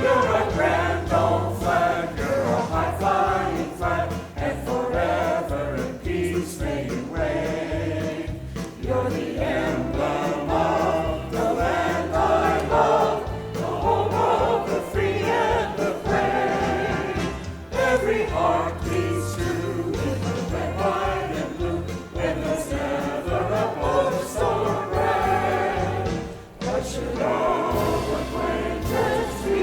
You're a grand old flag, you're a high-flying flag, and forever in peace may you reign. You're the emblem of the land I love, the home of the free and the brave. Every heart beats true in the red, white, and blue, when there's never a post or brand. But should all acquaintance be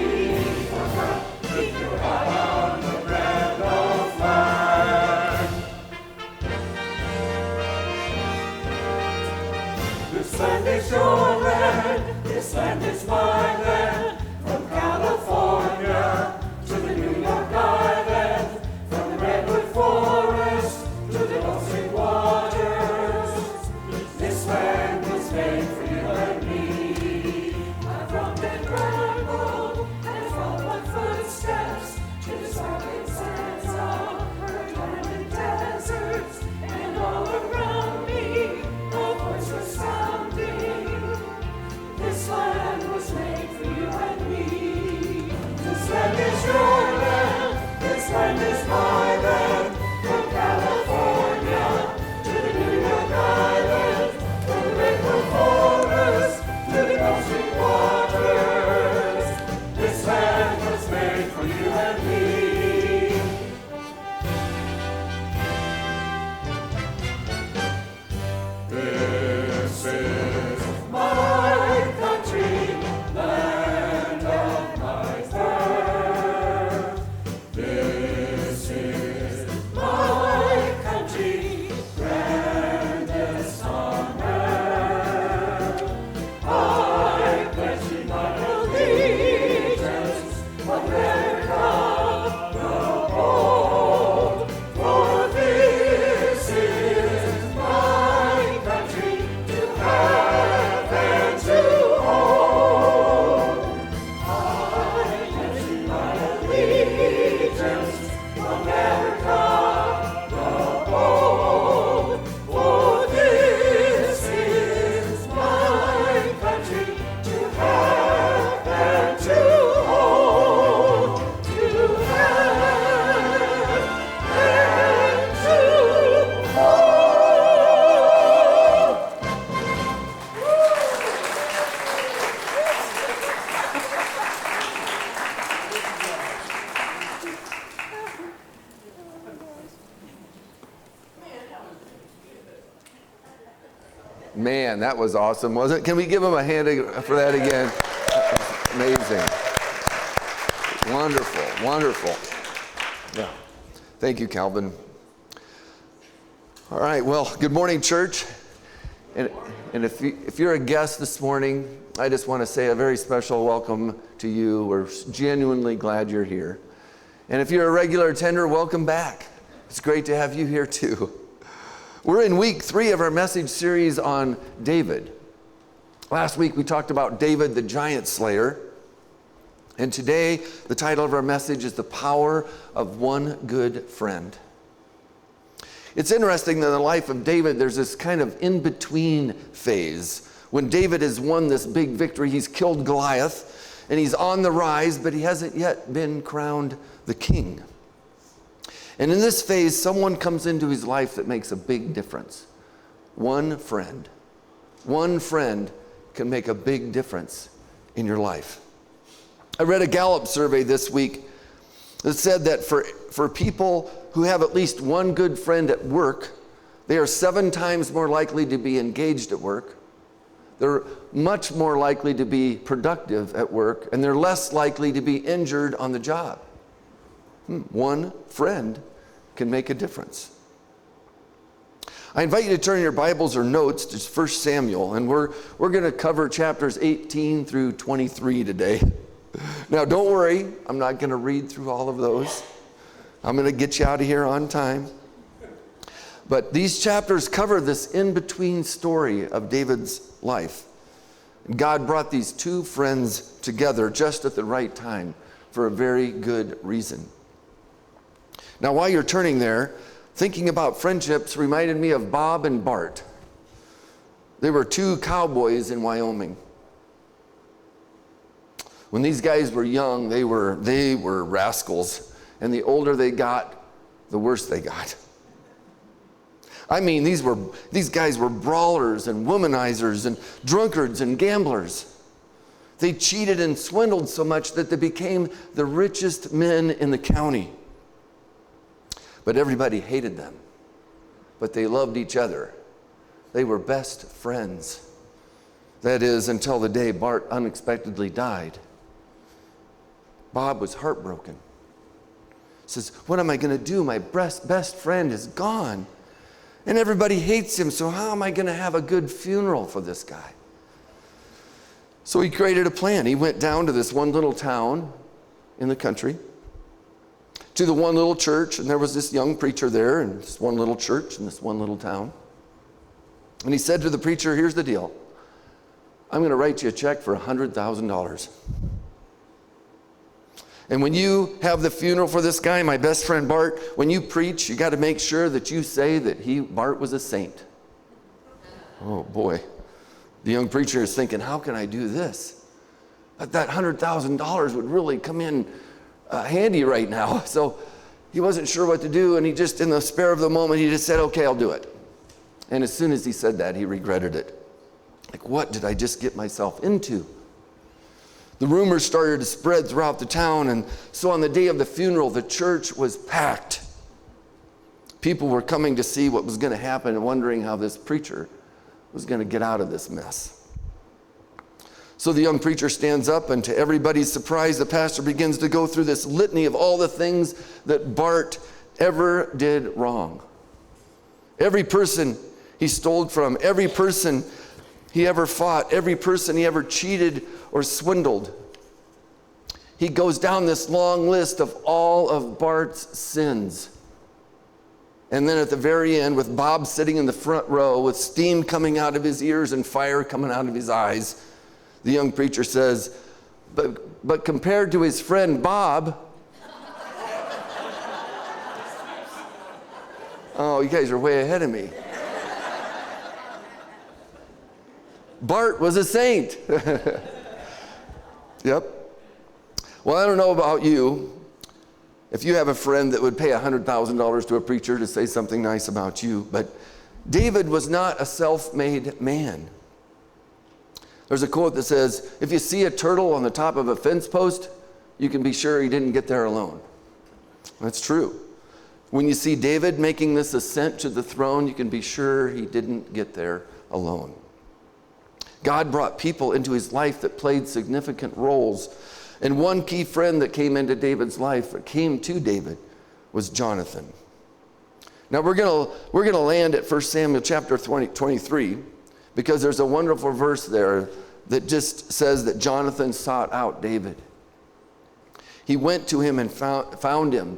forgot, keep your eye on the grand old flag. This land is your land, this land is my land, from California to the New York Island, from the redwood forest to the ocean waters. This land was made for you and me. I've roamed and rambled and followed my footsteps to the sparkling sands of her diamond deserts, and all around me a voice was sounding. This land was made for you and me. This land is your land, this land is my land, from California to the New York Island, from the redwood forest to the ocean waters. This land was made for you and me. This is my country, land of my birth. This is my country, grandest on earth. I pledge you my allegiance, America the bold, for this is my country, to have and to hold. I pledge you my allegiance, America the bold, for this is my country, to have and to hold, to have and to hold. Man, that was awesome, wasn't it? Can we give him a hand for that again? Amazing. Wonderful, wonderful. Yeah. Thank you, Calvin. All right, well, good morning, church. And if you're a guest this morning, I just want to say a very special welcome to you. We're genuinely glad you're here. And if you're a regular attender, welcome back. It's great to have you here too. We're in week 3 of our message series on David. Last week we talked about David, the giant slayer. And today the title of our message is The Power of One Good Friend. It's interesting that in the life of David, there's this kind of in-between phase. When David has won this big victory, he's killed Goliath, and he's on the rise, but he hasn't yet been crowned the king. And in this phase, someone comes into his life that makes a big difference. One friend. One friend can make a big difference in your life. I read a Gallup survey this week that said that for people who have at least one good friend at work, they are 7 times more likely to be engaged at work. They're much more likely to be productive at work, and they're less likely to be injured on the job. One friend can make a difference. I invite you to turn your Bibles or notes to 1 Samuel, and we're going to cover chapters 18 through 23 today. Now, don't worry, I'm not going to read through all of those. I'm going to get you out of here on time. But these chapters cover this in-between story of David's life. God brought these 2 friends together just at the right time for a very good reason. Now, while you're turning there, thinking about friendships reminded me of Bob and Bart. They were 2 cowboys in Wyoming. When these guys were young, they were rascals. And the older they got, the worse they got. I mean, these guys were brawlers and womanizers and drunkards and gamblers. They cheated and swindled so much that they became the richest men in the county. But everybody hated them. But they loved each other. They were best friends. That is, until the day Bart unexpectedly died. Bob was heartbroken. He says, what am I going to do? My best friend is gone. And everybody hates him, so how am I going to have a good funeral for this guy? So he created a plan. He went down to this one little town in the country, to the one little church, and there was this young preacher there, and this one little church in this one little town. And he said to the preacher, here's the deal. I'm going to write you a check for $100,000. And when you have the funeral for this guy, my best friend Bart, when you preach, you got to make sure that you say that Bart was a saint. Oh boy. The young preacher is thinking, how can I do this? But that $100,000 would really come in handy right now. So he wasn't sure what to do, and he just, in the spare of the moment, he just said, okay, I'll do it. And as soon as he said that, he regretted it. Like, what did I just get myself into? The rumors started to spread throughout the town, and so on the day of the funeral, the church was packed. People were coming to see what was going to happen and wondering how this preacher was going to get out of this mess. So the young preacher stands up, and to everybody's surprise, the pastor begins to go through this litany of all the things that Bart ever did wrong. Every person he stole from, every person he ever fought, every person he ever cheated or swindled. He goes down this long list of all of Bart's sins. And then at the very end, with Bob sitting in the front row with steam coming out of his ears and fire coming out of his eyes, the young preacher says, but compared to his friend Bob, oh, you guys are way ahead of me. Bart was a saint. Yep. Well, I don't know about you. If you have a friend that would pay $100,000 to a preacher to say something nice about you, but David was not a self-made man. There's a quote that says, if you see a turtle on the top of a fence post, you can be sure he didn't get there alone. That's true. When you see David making this ascent to the throne, you can be sure he didn't get there alone. God brought people into his life that played significant roles. And one key friend that came into David's life, that came to David, was Jonathan. Now we're gonna land at 1 Samuel chapter 23, because there's a wonderful verse there that just says that Jonathan sought out David. He went to him and found him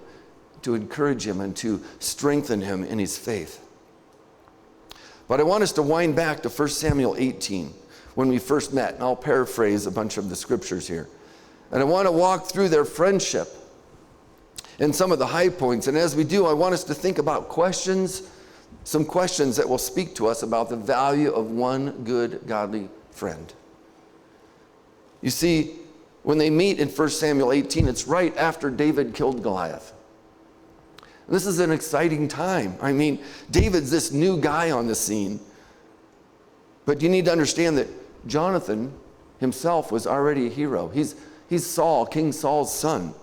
to encourage him and to strengthen him in his faith. But I want us to wind back to 1 Samuel 18, when we first met, and I'll paraphrase a bunch of the scriptures here. And I want to walk through their friendship and some of the high points. And as we do, I want us to think about some questions that will speak to us about the value of one good, godly friend. You see, when they meet in 1 Samuel 18, it's right after David killed Goliath. This is an exciting time. I mean, David's this new guy on the scene. But you need to understand that Jonathan himself was already a hero. He's Saul, King Saul's son.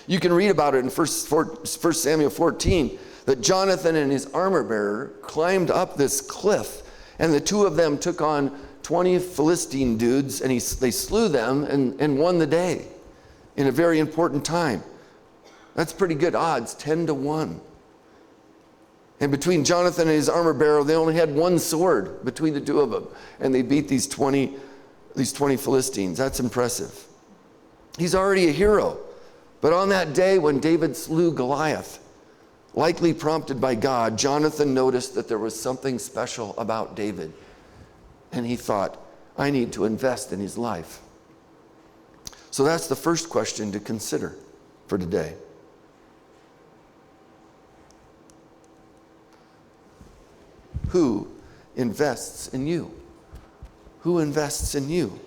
You can read about it in 1 Samuel 14, that Jonathan and his armor bearer climbed up this cliff, and the two of them took on 20 Philistine dudes, and they slew them and won the day in a very important time. That's pretty good odds, 10-1. And between Jonathan and his armor bearer, they only had one sword between the two of them, and they beat these 20 Philistines. That's impressive. He's already a hero. But on that day when David slew Goliath, likely prompted by God, Jonathan noticed that there was something special about David. And he thought, I need to invest in his life. So that's the first question to consider for today. Who invests in you? Who invests in you?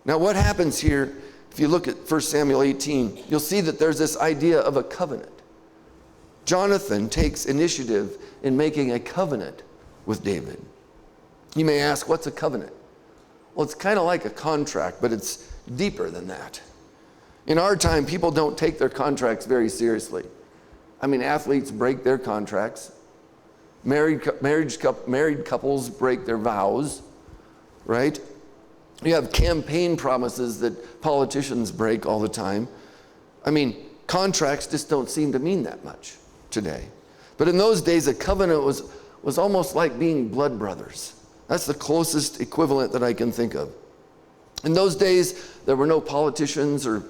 Now what happens here, if you look at 1 Samuel 18, you'll see that there's this idea of a covenant. Jonathan takes initiative in making a covenant with David. You may ask, what's a covenant? Well, it's kind of like a contract, but it's deeper than that. In our time, people don't take their contracts very seriously. I mean, athletes break their contracts. Married couples break their vows, right? You have campaign promises that politicians break all the time. I mean, contracts just don't seem to mean that much today. But in those days, a covenant was almost like being blood brothers. That's the closest equivalent that I can think of. In those days, there were no politicians or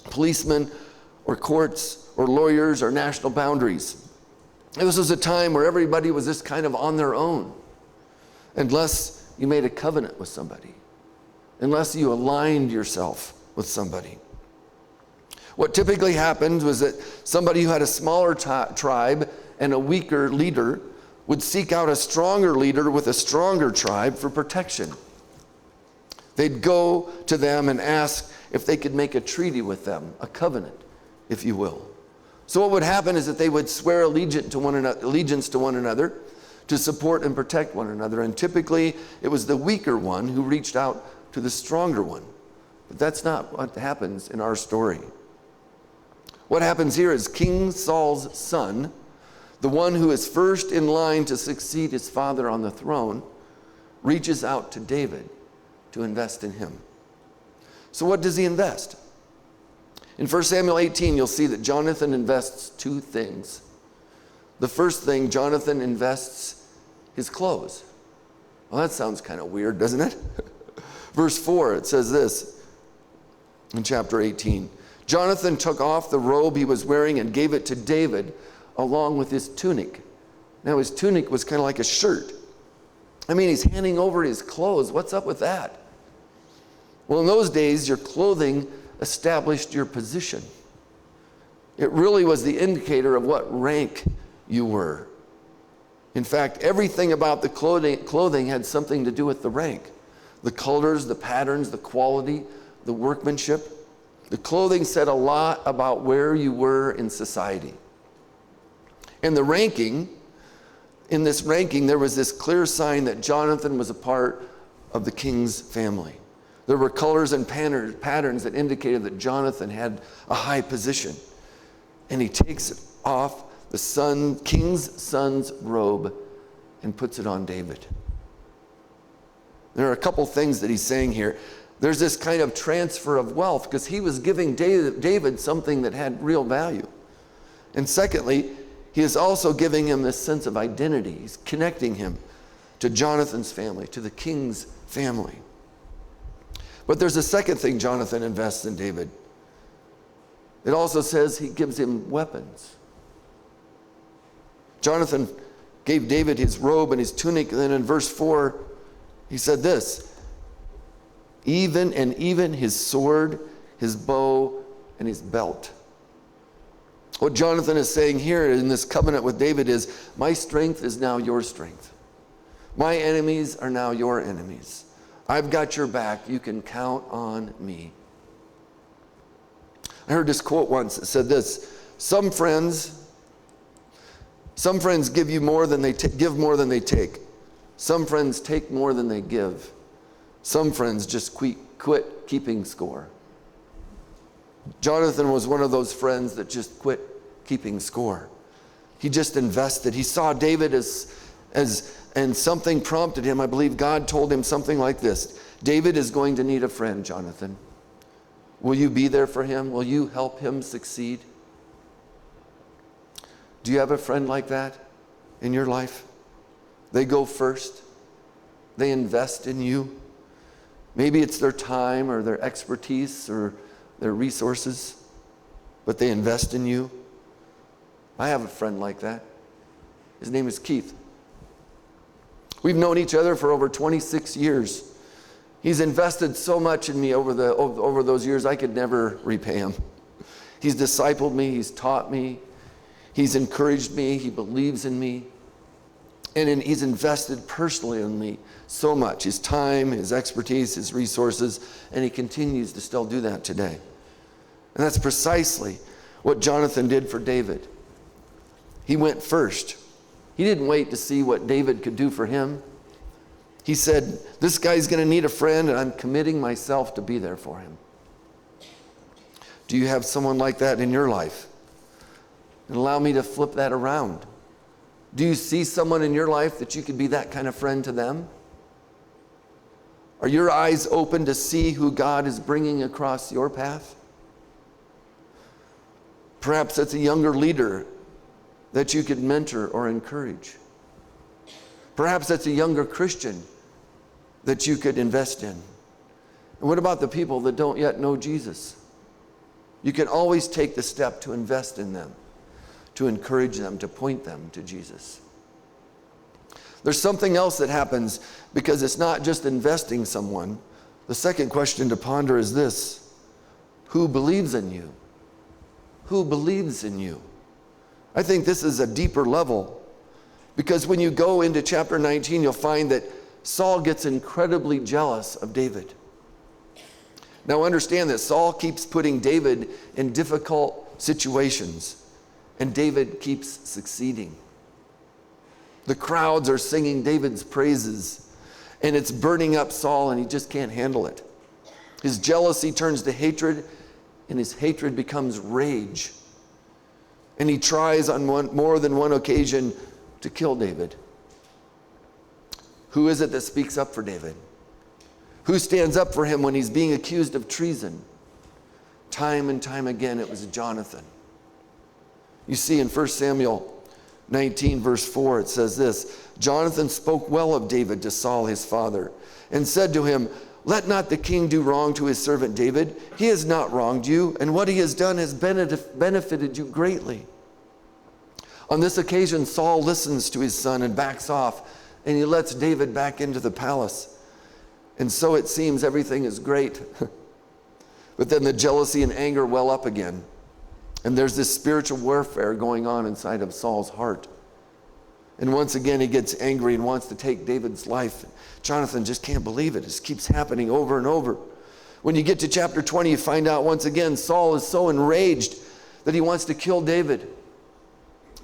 policemen or courts or lawyers or national boundaries. This was a time where everybody was just kind of on their own, unless you made a covenant with somebody, unless you aligned yourself with somebody. What typically happened was that somebody who had a smaller tribe and a weaker leader would seek out a stronger leader with a stronger tribe for protection. They'd go to them and ask if they could make a treaty with them, a covenant, if you will. So what would happen is that they would swear allegiance to one another to support and protect one another. And typically, it was the weaker one who reached out to the stronger one. But that's not what happens in our story. What happens here is King Saul's son, the one who is first in line to succeed his father on the throne, reaches out to David to invest in him. So what does he invest? In 1 Samuel 18, you'll see that Jonathan invests two things. The first thing, Jonathan invests his clothes. Well, that sounds kind of weird, doesn't it? Verse 4, it says this in chapter 18. Jonathan took off the robe he was wearing and gave it to David along with his tunic. Now, his tunic was kind of like a shirt. I mean, he's handing over his clothes. What's up with that? Well, in those days, your clothing established your position. It really was the indicator of what rank you were. In fact, everything about the clothing had something to do with the rank. The colors, the patterns, the quality, the workmanship. The clothing said a lot about where you were in society. And the ranking, in this ranking, there was this clear sign that Jonathan was a part of the king's family. There were colors and patterns that indicated that Jonathan had a high position. And he takes off the king's son's robe and puts it on David. There are a couple things that he's saying here. There's this kind of transfer of wealth because he was giving David something that had real value. And secondly, he is also giving him this sense of identity. He's connecting him to Jonathan's family, to the king's family. But there's a second thing Jonathan invests in David. It also says he gives him weapons. Jonathan gave David his robe and his tunic, and then in verse 4, he said this, even his sword, his bow, and his belt. What Jonathan is saying here in this covenant with David is, my strength is now your strength. My enemies are now your enemies. I've got your back. You can count on me. I heard this quote once. It said this, some friends give you more than give more than they take. Some friends take more than they give. Some friends just quit keeping score. Jonathan was one of those friends that just quit keeping score. He just invested. He saw David and something prompted him. I believe God told him something like this. David is going to need a friend, Jonathan. Will you be there for him? Will you help him succeed? Do you have a friend like that in your life? They go first. They invest in you. Maybe it's their time or their expertise or their resources, but they invest in you. I have a friend like that. His name is Keith. We've known each other for over 26 years. He's invested so much in me over those years, I could never repay him. He's discipled me. He's taught me. He's encouraged me. He believes in me. And he's invested personally in me so much, his time, his expertise, his resources, and he continues to still do that today. And that's precisely what Jonathan did for David. He went first. He didn't wait to see what David could do for him. He said, this guy's going to need a friend, and I'm committing myself to be there for him. Do you have someone like that in your life? And allow me to flip that around. Do you see someone in your life that you could be that kind of friend to them? Are your eyes open to see who God is bringing across your path? Perhaps it's a younger leader that you could mentor or encourage. Perhaps it's a younger Christian that you could invest in. And what about the people that don't yet know Jesus? You can always take the step to invest in them, to encourage them, to point them to Jesus. There's something else that happens because it's not just investing someone. The second question to ponder is this: who believes in you? Who believes in you? I think this is a deeper level, because when you go into chapter 19, you'll find that Saul gets incredibly jealous of David. Now understand that Saul keeps putting David in difficult situations, and David keeps succeeding. The crowds are singing David's praises, and it's burning up Saul, and he just can't handle it. His jealousy turns to hatred, and his hatred becomes rage. And he tries on more than one occasion to kill David. Who is it that speaks up for David? Who stands up for him when he's being accused of treason? Time and time again, it was Jonathan. You see in 1 Samuel 19, verse 4, it says this: Jonathan spoke well of David to Saul his father, and said to him, let not the king do wrong to his servant David. He has not wronged you, and what he has done has benefited you greatly. On this occasion, Saul listens to his son and backs off, and he lets David back into the palace. And so it seems everything is great. But then the jealousy and anger well up again. And there's this spiritual warfare going on inside of Saul's heart. And once again, he gets angry and wants to take David's life. Jonathan just can't believe it. It just keeps happening over and over. When you get to chapter 20, you find out once again, Saul is so enraged that he wants to kill David.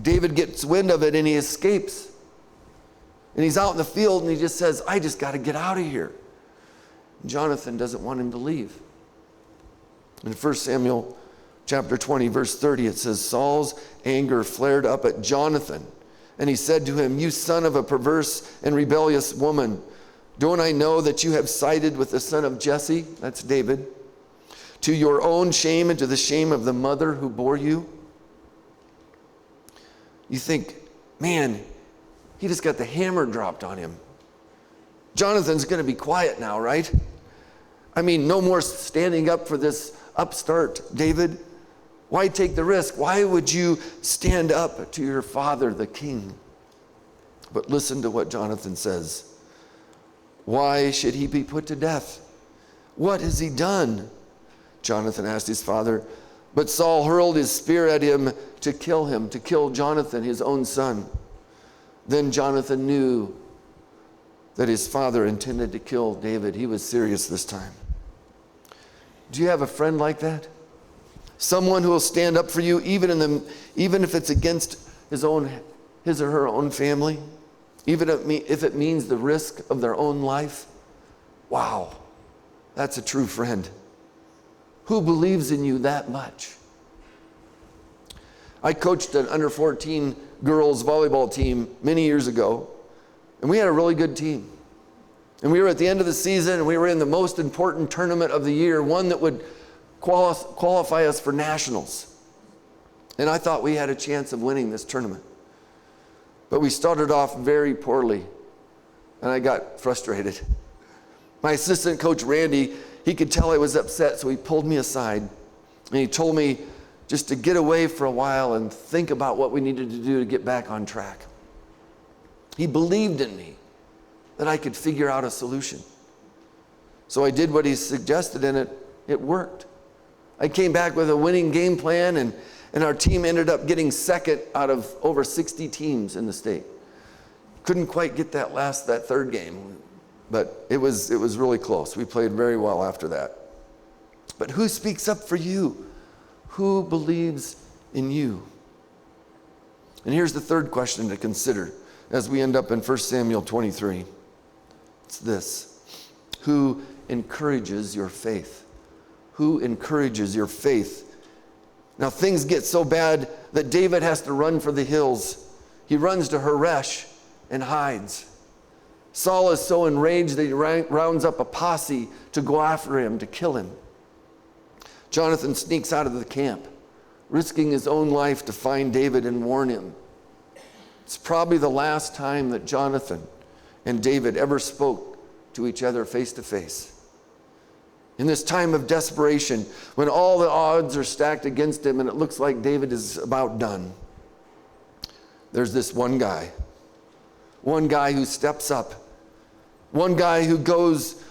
David gets wind of it and he escapes. And he's out in the field and he just says, I just got to get out of here. And Jonathan doesn't want him to leave. In 1 Samuel chapter 20, verse 30, it says, Saul's anger flared up at Jonathan. And he said to him, you son of a perverse and rebellious woman, don't I know that you have sided with the son of Jesse, that's David, to your own shame and to the shame of the mother who bore you? You think, man, he just got the hammer dropped on him. Jonathan's going to be quiet now, right? I mean, no more standing up for this upstart David. Why take the risk? Why would you stand up to your father, the king? But listen to what Jonathan says. Why should he be put to death? What has he done? Jonathan asked his father. But Saul hurled his spear at him to kill Jonathan, his own son. Then Jonathan knew that his father intended to kill David. He was serious this time. Do you have a friend like that? Someone who will stand up for you even if it's against his or her own family, even if it means the risk of their own life? Wow, that's a true friend. Who believes in you that much? I coached an under 14 girls volleyball team many years ago, and we had a really good team. And we were at the end of the season, and we were in the most important tournament of the year, one that would qualify us for nationals. And I thought we had a chance of winning this tournament. But we started off very poorly, and I got frustrated. My assistant coach, Randy, he could tell I was upset, so he pulled me aside, and he told me just to get away for a while and think about what we needed to do to get back on track. He believed in me that I could figure out a solution. So I did what he suggested, and it worked. I came back with a winning game plan, and our team ended up getting second out of over 60 teams in the state. Couldn't quite get that third game, but it was really close. We played very well after that. But who speaks up for you? Who believes in you? And here's the third question to consider as we end up in 1 Samuel 23. It's this: who encourages your faith? Who encourages your faith? Now things get so bad that David has to run for the hills. He runs to Horesh and hides. Saul is so enraged that he rounds up a posse to go after him, to kill him. Jonathan sneaks out of the camp, risking his own life to find David and warn him. It's probably the last time that Jonathan and David ever spoke to each other face to face. In this time of desperation, when all the odds are stacked against him and it looks like David is about done, there's this one guy who steps up, one guy who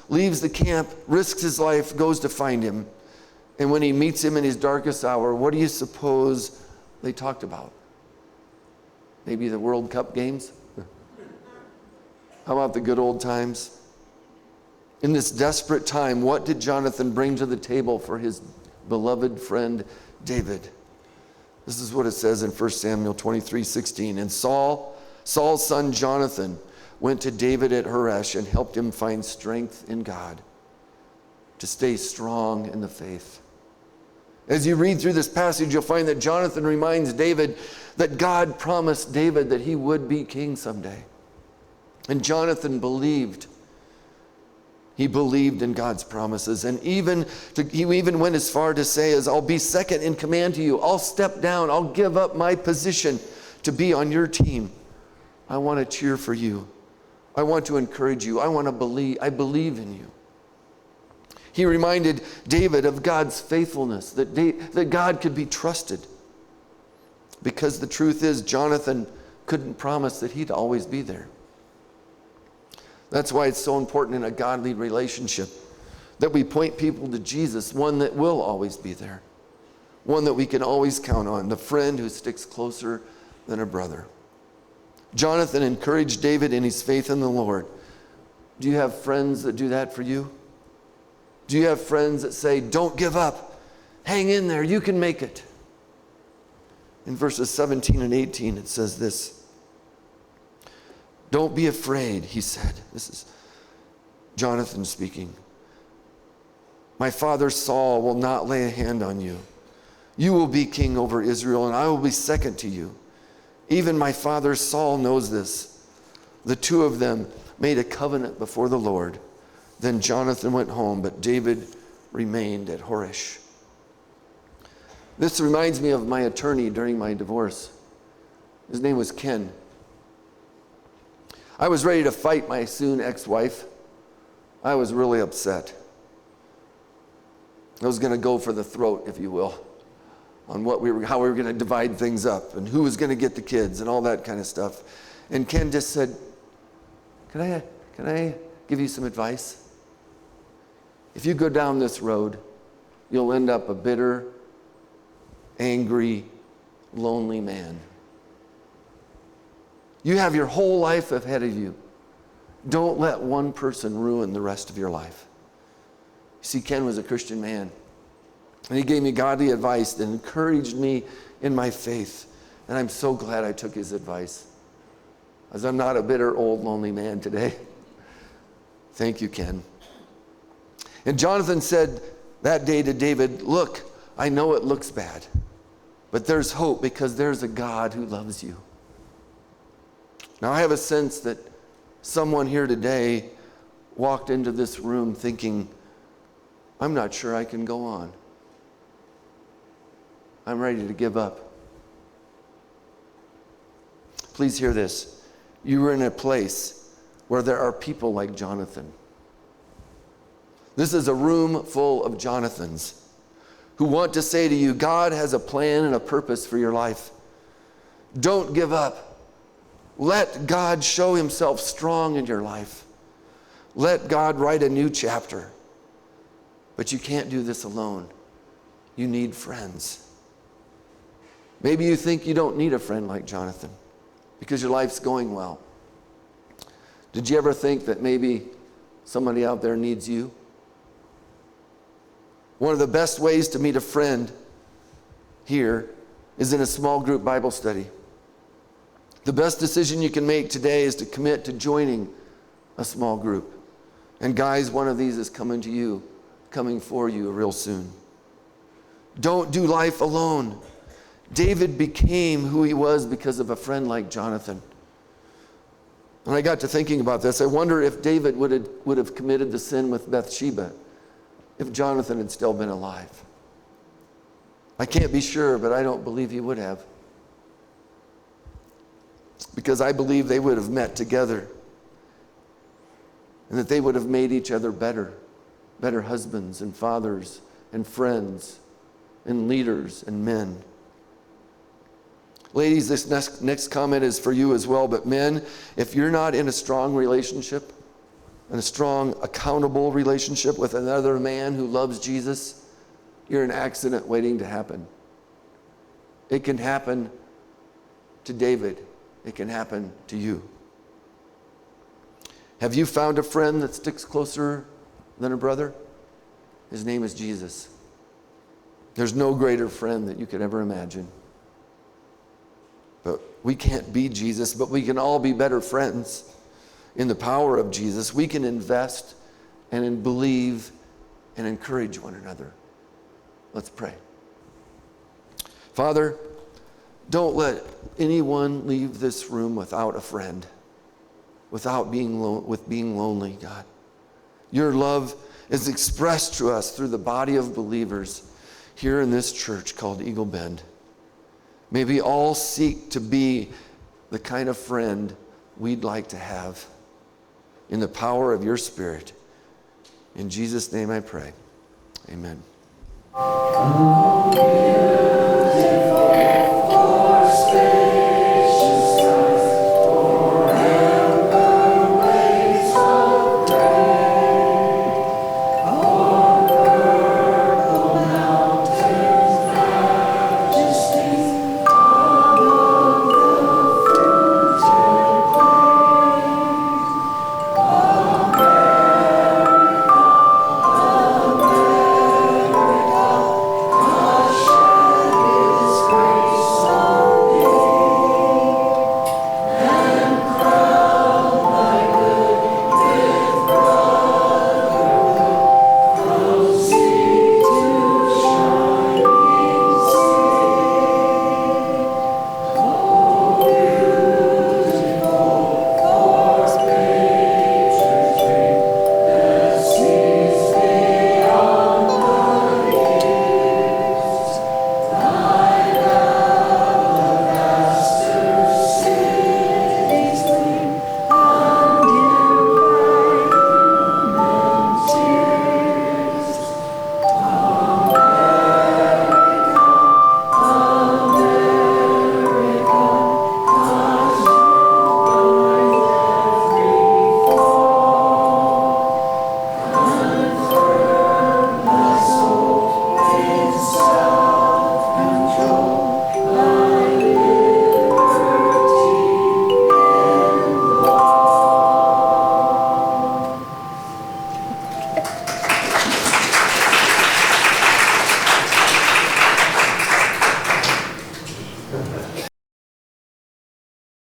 leaves the camp, risks his life, goes to find him. And when he meets him in his darkest hour, what do you suppose they talked about? Maybe the World Cup games? How about the good old times? In this desperate time, what did Jonathan bring to the table for his beloved friend David? This is what it says in 1 Samuel 23:16. And Saul's son Jonathan went to David at Horesh and helped him find strength in God to stay strong in the faith. As you read through this passage, you'll find that Jonathan reminds David that God promised David that he would be king someday. And Jonathan believed. He believed in God's promises. And he even went as far to say, as I'll be second in command to you. I'll step down. I'll give up my position to be on your team. I want to cheer for you. I want to encourage you. I believe in you. He reminded David of God's faithfulness, that God could be trusted. Because the truth is, Jonathan couldn't promise that he'd always be there. That's why it's so important in a godly relationship that we point people to Jesus, one that will always be there, one that we can always count on, the friend who sticks closer than a brother. Jonathan encouraged David in his faith in the Lord. Do you have friends that do that for you? Do you have friends that say, don't give up, hang in there, you can make it? In verses 17 and 18, it says this: don't be afraid, he said. This is Jonathan speaking. My father Saul will not lay a hand on you. You will be king over Israel, and I will be second to you. Even my father Saul knows this. The two of them made a covenant before the Lord. Then Jonathan went home, but David remained at Horesh. This reminds me of my attorney during my divorce. His name was Ken. I was ready to fight my soon ex-wife. I was really upset. I was going to go for the throat, if you will, on how we were going to divide things up and who was going to get the kids and all that kind of stuff. And Ken just said, can I give you some advice? If you go down this road, you'll end up a bitter, angry, lonely man. You have your whole life ahead of you. Don't let one person ruin the rest of your life. You see, Ken was a Christian man, and he gave me godly advice that encouraged me in my faith, and I'm so glad I took his advice, as I'm not a bitter, old, lonely man today. Thank you, Ken. And Jonathan said that day to David, look, I know it looks bad, but there's hope because there's a God who loves you. Now, I have a sense that someone here today walked into this room thinking, I'm not sure I can go on. I'm ready to give up. Please hear this. You are in a place where there are people like Jonathan. This is a room full of Jonathans who want to say to you, God has a plan and a purpose for your life. Don't give up. Let God show himself strong in your life. Let God write a new chapter. But you can't do this alone. You need friends. Maybe you think you don't need a friend like Jonathan because your life's going well. Did you ever think that maybe somebody out there needs you? One of the best ways to meet a friend here is in a small group Bible study. The best decision you can make today is to commit to joining a small group. And guys, one of these is coming for you real soon. Don't do life alone. David became who he was because of a friend like Jonathan. And I got to thinking about this. I wonder if David would have committed the sin with Bathsheba if Jonathan had still been alive. I can't be sure, but I don't believe he would have. Because I believe they would have met together and that they would have made each other better husbands and fathers and friends and leaders and men. Ladies, this next comment is for you as well, but men, if you're not in a strong relationship, and a strong, accountable relationship with another man who loves Jesus, you're an accident waiting to happen. It can happen to David. It can happen to you. Have you found a friend that sticks closer than a brother? His name is Jesus. There's no greater friend that you could ever imagine. But we can't be Jesus, but we can all be better friends. In the power of Jesus, we can invest and believe and encourage one another. Let's pray. Father, don't let anyone leave this room without a friend, without being lonely, God. Your love is expressed to us through the body of believers here in this church called Eagle Bend. May we all seek to be the kind of friend we'd like to have. In the power of your Spirit. In Jesus' name I pray. Amen.